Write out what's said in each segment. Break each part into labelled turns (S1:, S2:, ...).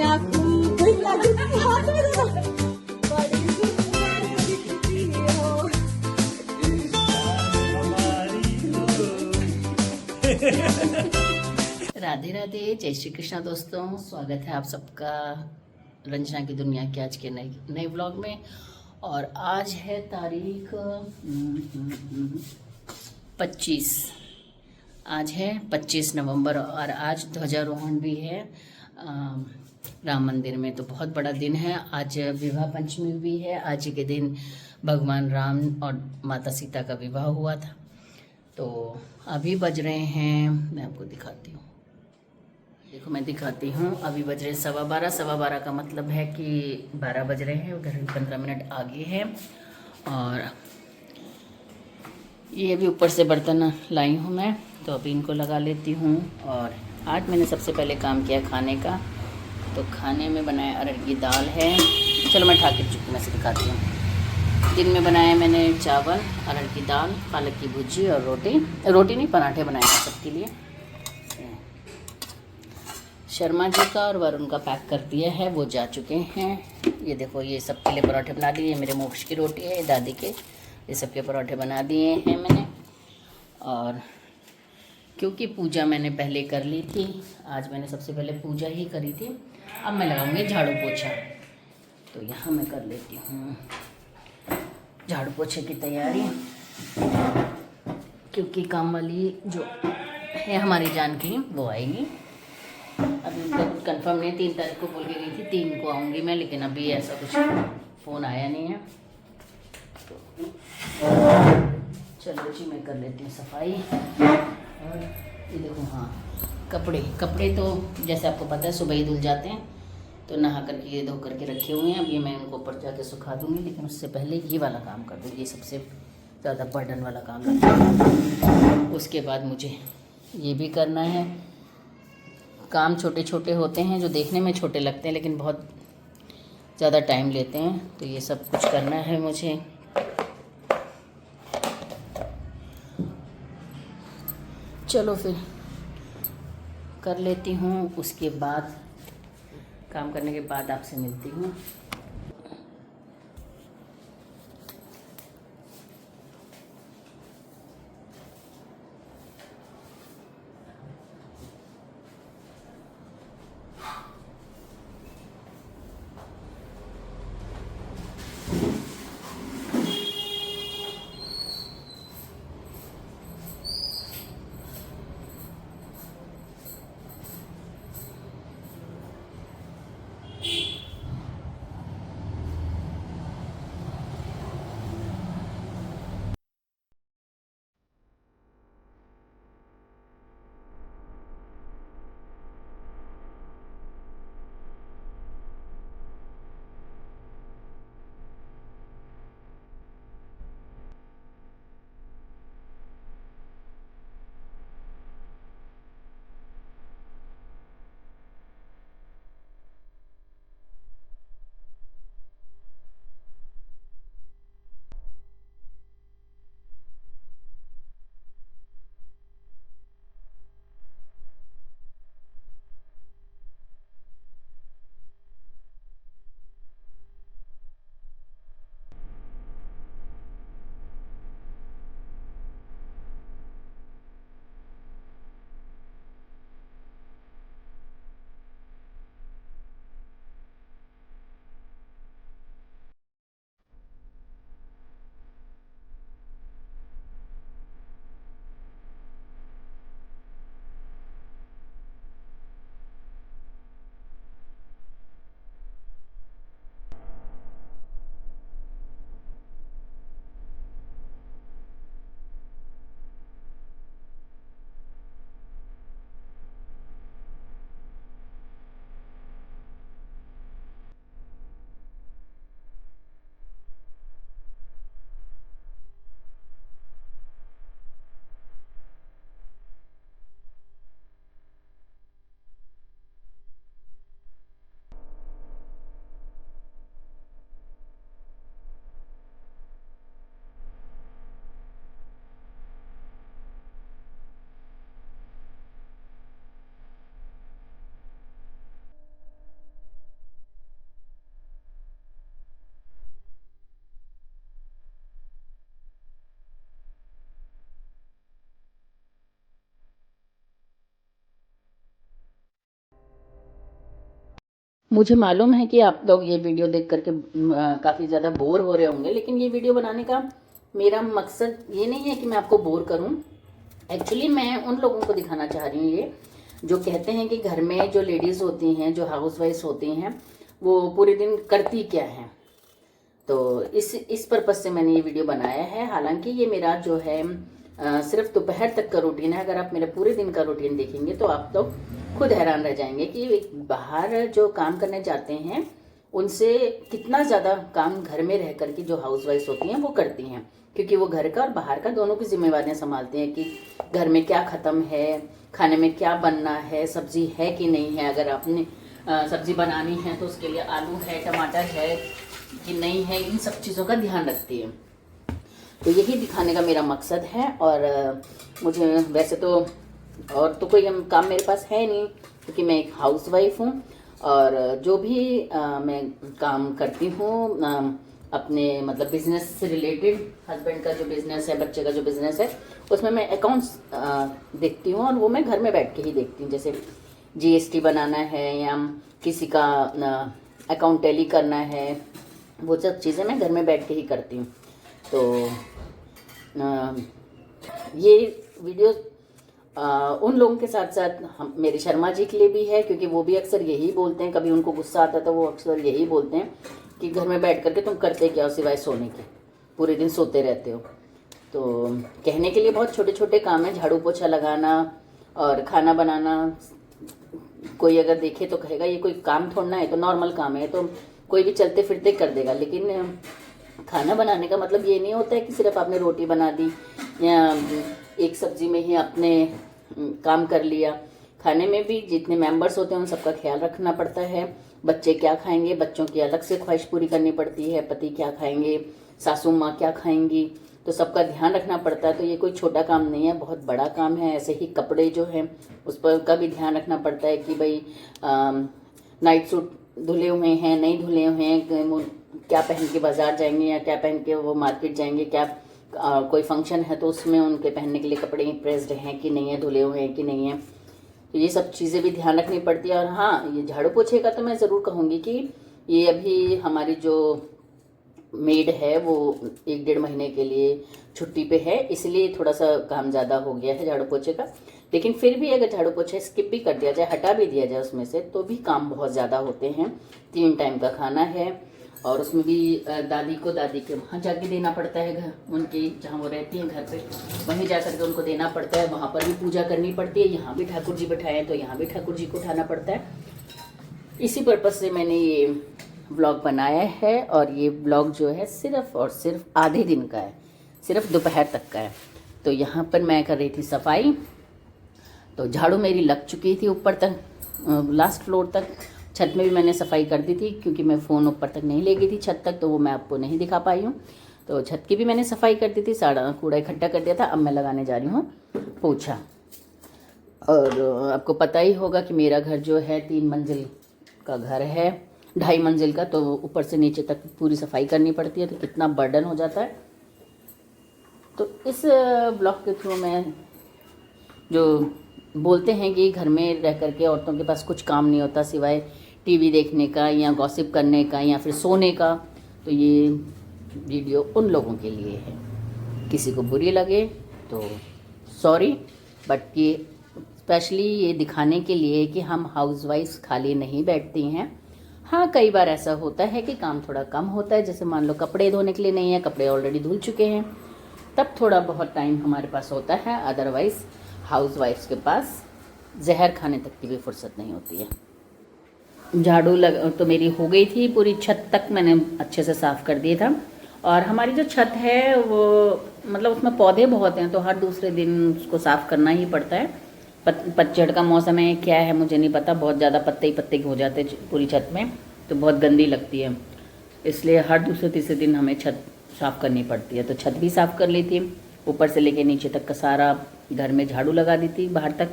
S1: राधे राधे, जय श्री कृष्णा दोस्तों। स्वागत है आप सबका रंजना की दुनिया के आज के नए व्लॉग में। और आज है तारीख 25। आज है 25 नवंबर और आज ध्वजारोहण भी है राम मंदिर में। तो बहुत बड़ा दिन है। आज विवाह पंचमी भी है। आज के दिन भगवान राम और माता सीता का विवाह हुआ था। तो अभी बज रहे हैं, मैं आपको दिखाती हूँ। देखो मैं दिखाती हूँ, अभी बज रहे 12:15। 12:15 का मतलब है कि 12 बज रहे हैं, उधर 15 मिनट आगे है। और ये भी ऊपर से बर्तन लाई हूँ मैं, तो अभी इनको लगा लेती हूँ। और आज मैंने सबसे पहले काम किया खाने का। तो खाने में बनाया अरहर की दाल है। चलो मैं ठाकुर चुकी में से दिखाती हूँ। दिन में बनाया मैंने चावल, अरहर की दाल, पालक की भुजी और रोटी नहीं, पराठे बनाए हैं सबके लिए। शर्मा जी का और वरुण का पैक कर दिया है, वो जा चुके हैं। ये देखो, ये सबके लिए पराठे बना दिए। मेरे मोक्ष की रोटी है, दादी के, ये सबके पराठे बना दिए हैं मैंने। और क्योंकि पूजा मैंने पहले कर ली थी, आज मैंने सबसे पहले पूजा ही करी थी। अब मैं लगाऊंगी झाड़ू पोछा, तो यहाँ मैं कर लेती हूँ झाड़ू पोछे की तैयारी। क्योंकि काम वाली जो है हमारी जान की, वो आएगी। अभी तक कंफर्म नहीं, 3 तारीख को बोल के गई थी 3 को आऊँगी मैं, लेकिन अभी ऐसा कुछ फ़ोन आया नहीं है। तो चलो जी, मैं कर लेती हूँ सफाई। और ये देखो, हाँ, कपड़े तो जैसे आपको पता है सुबह ही धुल जाते हैं, तो नहा करके ये धो करके रखे हुए हैं। अब ये मैं उनको ऊपर जाके सुखा दूँगी, लेकिन उससे पहले ये वाला काम कर दूँगी। ये सबसे ज़्यादा बर्डन वाला काम है। उसके बाद मुझे ये भी करना है। काम छोटे छोटे होते हैं जो देखने में छोटे लगते हैं, लेकिन बहुत ज़्यादा टाइम लेते हैं। तो ये सब कुछ करना है मुझे। चलो फिर कर लेती हूँ, उसके बाद काम करने के बाद आपसे मिलती हूँ। मुझे मालूम है कि आप लोग ये वीडियो देख करके काफ़ी ज़्यादा बोर हो रहे होंगे, लेकिन ये वीडियो बनाने का मेरा मकसद ये नहीं है कि मैं आपको बोर करूं। एक्चुअली मैं उन लोगों को दिखाना चाह रही हूँ ये जो कहते हैं कि घर में जो लेडीज़ होती हैं, जो हाउसवाइफ होती हैं, वो पूरे दिन करती क्या है। तो इस पर्पज़ से मैंने ये वीडियो बनाया है। हालांकि ये मेरा जो है सिर्फ दोपहर तक का रूटीन है। अगर आप मेरे पूरे दिन का रूटीन देखेंगे तो आप तो खुद हैरान रह जाएंगे कि बाहर जो काम करने जाते हैं उनसे कितना ज़्यादा काम घर में रह कर के जो हाउसवाइफ होती हैं वो करती हैं, क्योंकि वो घर का और बाहर का दोनों की जिम्मेवारियां संभालती हैं कि घर में क्या ख़त्म है, खाने में क्या बनना है, सब्जी है कि नहीं है। अगर आपने सब्जी बनानी है तो उसके लिए आलू है, टमाटर है कि नहीं है, इन सब चीज़ों का ध्यान रखती है। तो यही दिखाने का मेरा मकसद है। और मुझे वैसे तो और तो कोई काम मेरे पास है नहीं, क्योंकि मैं एक हाउसवाइफ हूँ। और जो भी मैं काम करती हूँ अपने मतलब बिजनेस से रिलेटेड, हस्बैंड का जो बिजनेस है, बच्चे का जो बिजनेस है, उसमें मैं अकाउंट्स देखती हूँ और वो मैं घर में बैठ के ही देखती हूँ। जैसे GST बनाना है या किसी का अकाउंट टैली करना है, वो सब चीज़ें मैं घर में बैठ के ही करती हूँ। तो ये वीडियो उन लोगों के साथ साथ हम मेरे शर्मा जी के लिए भी है, क्योंकि वो भी अक्सर यही बोलते हैं, कभी उनको गुस्सा आता है तो वो अक्सर यही बोलते हैं कि घर में बैठ करके तुम करते क्या हो सिवाय सोने के, पूरे दिन सोते रहते हो। तो कहने के लिए बहुत छोटे छोटे काम हैं, झाड़ू पोछा लगाना और खाना बनाना। कोई अगर देखे तो कहेगा ये कोई काम थोड़ना है, तो नॉर्मल काम है, तो कोई भी चलते फिरते कर देगा। लेकिन खाना बनाने का मतलब ये नहीं होता है कि सिर्फ आपने रोटी बना दी या एक सब्जी में ही आपने काम कर लिया। खाने में भी जितने मेंबर्स होते हैं उन सबका ख्याल रखना पड़ता है। बच्चे क्या खाएंगे, बच्चों की अलग से ख्वाहिश पूरी करनी पड़ती है, पति क्या खाएंगे, सासू माँ क्या खाएंगी, तो सबका ध्यान रखना पड़ता है। तो ये कोई छोटा काम नहीं है, बहुत बड़ा काम है। ऐसे ही कपड़े जो हैं उस पर का भी ध्यान रखना पड़ता है कि भाई नाइट सूट धुले हुए हैं, नहीं धुले हुए हैं, क्या पहन के बाज़ार जाएंगे या क्या पहन के वो मार्केट जाएंगे, क्या कोई फंक्शन है तो उसमें उनके पहनने के लिए कपड़े प्रेस्ड हैं कि नहीं है, धुले हुए हैं कि नहीं है। तो ये सब चीज़ें भी ध्यान रखनी पड़ती है। और हाँ, ये झाड़ू पोछे का तो मैं ज़रूर कहूँगी कि ये अभी हमारी जो मेड है वो 1-1.5 महीने के लिए छुट्टी पे है, इसलिए थोड़ा सा काम ज़्यादा हो गया है झाड़ू पोछे का। लेकिन फिर भी अगर झाड़ू पोछे स्किप भी कर दिया जाए, हटा भी दिया जाए उसमें से, तो भी काम बहुत ज़्यादा होते हैं। 3 टाइम का खाना है और उसमें भी दादी के वहाँ जाके देना पड़ता है, घर उनकी जहाँ वो रहती हैं घर पे, वहीं जा करके उनको देना पड़ता है। वहाँ पर भी पूजा करनी पड़ती है, यहाँ भी ठाकुर जी बैठाए हैं तो यहाँ भी ठाकुर जी को उठाना पड़ता है। इसी पर्पज़ से मैंने ये व्लॉग बनाया है। और ये व्लॉग जो है सिर्फ और सिर्फ आधे दिन का है, सिर्फ दोपहर तक का है। तो यहाँ पर मैं कर रही थी सफाई, तो झाड़ू मेरी लग चुकी थी ऊपर तक, लास्ट फ्लोर तक। छत में भी मैंने सफाई कर दी थी, क्योंकि मैं फ़ोन ऊपर तक नहीं ले गई थी छत तक, तो वो मैं आपको नहीं दिखा पाई हूँ। तो छत की भी मैंने सफाई कर दी थी, सारा कूड़ा इकट्ठा कर दिया था। अब मैं लगाने जा रही हूँ पोछा। और आपको पता ही होगा कि मेरा घर जो है 3 मंजिल का घर है, 2.5 मंजिल का, तो ऊपर से नीचे तक पूरी सफाई करनी पड़ती है, तो कितना बर्डन हो जाता है। तो इस ब्लॉग के थ्रू मैं जो बोलते हैं कि घर में रह करके औरतों के पास कुछ काम नहीं होता सिवाय टीवी देखने का या गॉसिप करने का या फिर सोने का, तो ये वीडियो उन लोगों के लिए है। किसी को बुरी लगे तो सॉरी, बट ये स्पेशली ये दिखाने के लिए कि हम हाउसवाइफ्स खाली नहीं बैठती हैं। हाँ, कई बार ऐसा होता है कि काम थोड़ा कम होता है, जैसे मान लो कपड़े धोने के लिए नहीं है, कपड़े ऑलरेडी धुल चुके हैं, तब थोड़ा बहुत टाइम हमारे पास होता है। अदरवाइज़ हाउसवाइफ्स के पास जहर खाने तक की भी फुर्सत नहीं होती है। झाड़ू लग तो मेरी हो गई थी, पूरी छत तक मैंने अच्छे से साफ़ कर दिया था। और हमारी जो छत है वो मतलब उसमें पौधे बहुत हैं, तो हर दूसरे दिन उसको साफ़ करना ही पड़ता है। पतझड़ का मौसम है, क्या है मुझे नहीं पता, बहुत ज़्यादा पत्ते ही पत्ते हो जाते पूरी छत में, तो बहुत गंदी लगती है, इसलिए हर दूसरे तीसरे दिन हमें छत साफ़ करनी पड़ती है। तो छत भी साफ़ कर ली थी, ऊपर से लेके नीचे तक का सारा घर में झाड़ू लगा दी थी, बाहर तक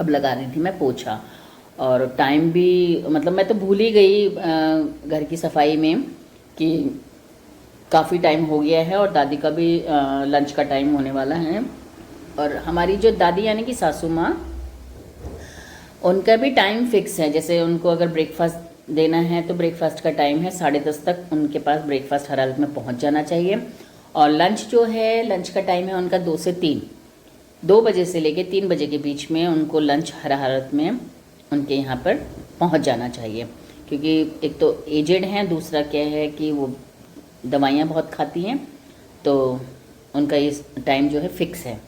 S1: अब लगा रही थी मैं पोछा। और टाइम भी मतलब मैं तो भूल ही गई घर की सफाई में कि काफ़ी टाइम हो गया है और दादी का भी लंच का टाइम होने वाला है। और हमारी जो दादी यानी कि सासू माँ, उनका भी टाइम फिक्स है। जैसे उनको अगर ब्रेकफास्ट देना है तो ब्रेकफास्ट का टाइम है 10:30 तक उनके पास ब्रेकफास्ट हर हालत में पहुंच जाना चाहिए। और लंच जो है, लंच का टाइम है उनका 2 से 3, 2 बजे से लेके 3 बजे के बीच में उनको लंच हर हालत में उनके यहाँ पर पहुंच जाना चाहिए। क्योंकि एक तो एजेड हैं, दूसरा क्या है कि वो दवाइयाँ बहुत खाती हैं, तो उनका ये टाइम जो है फिक्स है।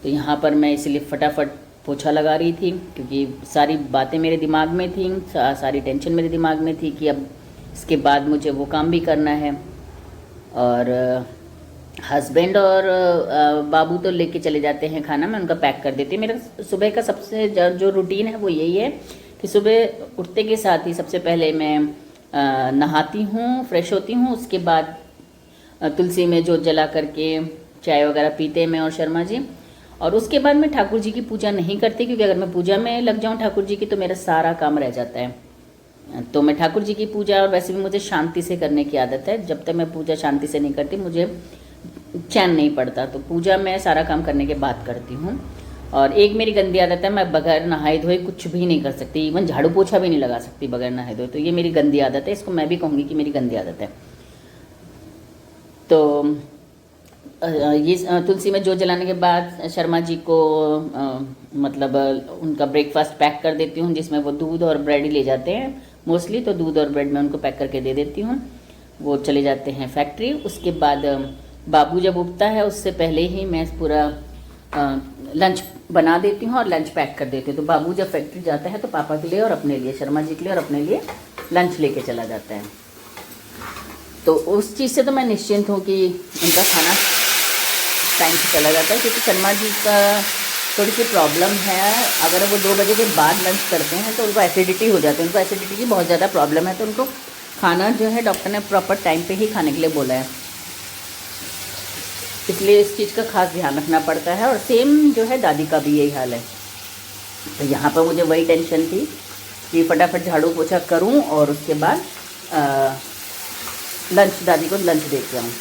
S1: तो यहाँ पर मैं इसलिए फटाफट पोछा लगा रही थी, क्योंकि सारी बातें मेरे दिमाग में थी, सारी टेंशन मेरे दिमाग में थी कि अब इसके बाद मुझे वो काम भी करना है। और हस्बैंड और बाबू तो लेके चले जाते हैं खाना, मैं उनका पैक कर देती हूँ। मेरा सुबह का सबसे जो रूटीन है वो यही है कि सुबह उठते के साथ ही सबसे पहले मैं नहाती हूँ, फ्रेश होती हूँ, उसके बाद तुलसी में जोत जला करके चाय वगैरह पीते हैं मैं और शर्मा जी। और उसके बाद मैं ठाकुर जी की पूजा नहीं करती, क्योंकि अगर मैं पूजा में लग जाऊँ ठाकुर जी की तो मेरा सारा काम रह जाता है। तो मैं ठाकुर जी की पूजा, और वैसे भी मुझे शांति से करने की आदत है, जब तक मैं पूजा शांति से नहीं करती मुझे चैन नहीं पड़ता। तो पूजा मैं सारा काम करने के बाद करती हूँ। और एक मेरी गंदी आदत है, मैं बगैर नहाए धोए कुछ भी नहीं कर सकती, इवन झाड़ू पोछा भी नहीं लगा सकती बगैर नहाए धोए। तो ये मेरी गंदी आदत है, इसको मैं भी कहूँगी कि मेरी गंदी आदत है। तो ये तुलसी में जोत जलाने के बाद शर्मा जी को मतलब उनका ब्रेकफास्ट पैक कर देती हूँ, जिसमें वो दूध और ब्रेड ही ले जाते हैं मोस्टली। तो दूध और ब्रेड मैं उनको पैक करके दे देती हूँ, वो चले जाते हैं फैक्ट्री। उसके बाद बाबू जब उठता है उससे पहले ही मैं पूरा लंच बना देती हूँ और लंच पैक कर देती हूँ। तो बाबू जब फैक्ट्री जाता है तो पापा के लिए और अपने लिए, शर्मा जी के लिए और अपने लिए लंच लेके चला जाता है। तो उस चीज़ से तो मैं निश्चिंत हूँ कि उनका खाना टाइम से चला जाता है, क्योंकि शर्मा जी का थोड़ी सी प्रॉब्लम है। अगर वो 2 बजे के बाद लंच करते हैं तो उनको एसिडिटी हो जाती है, उनको एसिडिटी की बहुत ज़्यादा प्रॉब्लम है। तो उनको खाना जो है डॉक्टर ने प्रॉपर टाइम पे ही खाने के लिए बोला है, इसलिए इस चीज़ का खास ध्यान रखना पड़ता है। और सेम जो है दादी का भी यही हाल है। तो यहाँ पर मुझे वही टेंशन थी कि फटाफट झाड़ू पोछा करूँ और उसके बाद लंच, दादी को लंच दे के आऊँ।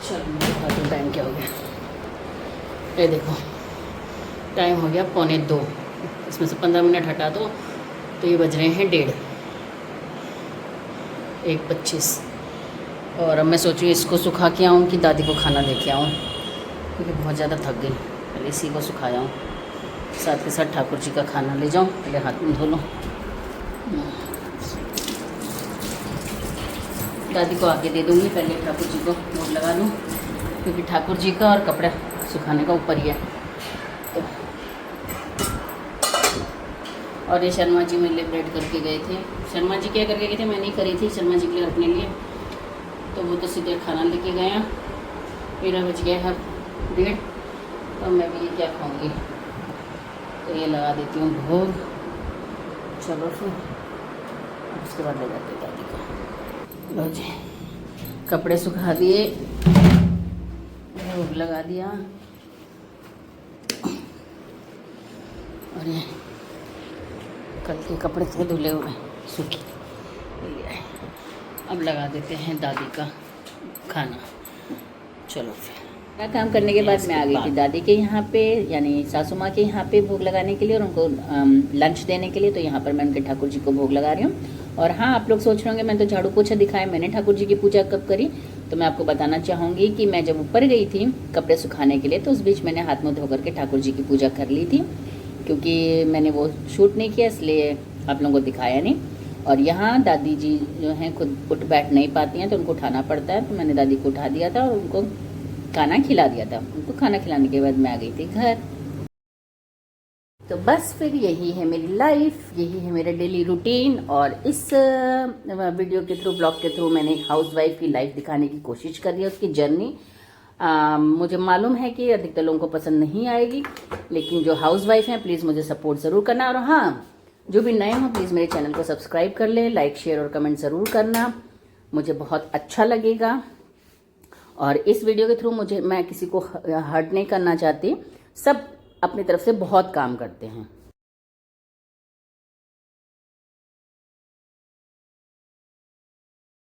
S1: चलो मैं दिखाती हूँ टाइम क्या हो गया। ये देखो टाइम हो गया 1:45, इसमें से 15 मिनट हटा दो तो ये बज रहे हैं 1:30, 1:25। और अब मैं सोच रही हूँ इसको सुखा के आऊँ कि दादी को खाना दे के आऊँ, क्योंकि बहुत ज़्यादा थक गई। पहले इसी को सुखाया हूँ, साथ के साथ ठाकुर जी का खाना ले जाऊँ। पहले हाथ में धो लो, दादी को आके दे दूँगी, पहले ठाकुर जी को भोग लगा लूँ, क्योंकि ठाकुर जी का और कपड़ा सुखाने का ऊपर ही है। तो और ये शर्मा जी मेरे लिए ब्रेड करके गए थे। शर्मा जी क्या करके गए थे, मैं नहीं करी थी, शर्मा जी के लिए अपने लिए। तो वो तो सीधे खाना लेके गए हैं। मेरा बच गया है 1:30, तो मैं भी ये क्या खाऊँगी। तो ये लगा देती हूँ भोग। चलो फिर उसके बाद ले जाते हैं दादी को। लो जी, कपड़े सुखा दिए, भोग लगा दिया, और ये कल के कपड़े थे धुले हुए सूखे, अब लगा देते हैं दादी का खाना। चलो फिर मैं काम करने के बाद मैं आ गई थी दादी के यहाँ पे, यानी सासू माँ के यहाँ पे भोग लगाने के लिए और उनको लंच देने के लिए। तो यहाँ पर मैं उनके ठाकुर जी को भोग लगा रही हूँ। और हाँ, आप लोग सोच रहे होंगे मैं तो झाड़ू पोछा दिखाया, मैंने ठाकुर जी की पूजा कब करी। तो मैं आपको बताना चाहूँगी कि मैं जब ऊपर गई थी कपड़े सुखाने के लिए, तो उस बीच मैंने हाथ मुँह धो करके ठाकुर जी की पूजा कर ली थी, क्योंकि मैंने वो शूट नहीं किया इसलिए आप लोगों को दिखाया नहीं। और यहाँ दादी जी जो हैं खुद उठ बैठ नहीं पाती हैं, तो उनको उठाना पड़ता है। तो मैंने दादी को उठा दिया था और उनको खाना खिला दिया था उनको। खाना खिलाने के बाद मैं आ गई थी घर। तो बस फिर यही है मेरी लाइफ, यही है मेरा डेली रूटीन। और इस वीडियो के थ्रू, ब्लॉग के थ्रू मैंने एक हाउस वाइफ की लाइफ दिखाने की कोशिश करी है, उसकी जर्नी। मुझे मालूम है कि अधिकतर लोगों को पसंद नहीं आएगी, लेकिन जो हाउस वाइफ हैं प्लीज़ मुझे सपोर्ट ज़रूर करना। और हाँ, जो भी नए हों प्लीज़ मेरे चैनल को सब्सक्राइब कर ले, लाइक शेयर और कमेंट ज़रूर करना, मुझे बहुत अच्छा लगेगा। और इस वीडियो के थ्रू मैं किसी को हर्ट नहीं करना चाहती, सब अपनी तरफ से बहुत काम करते हैं।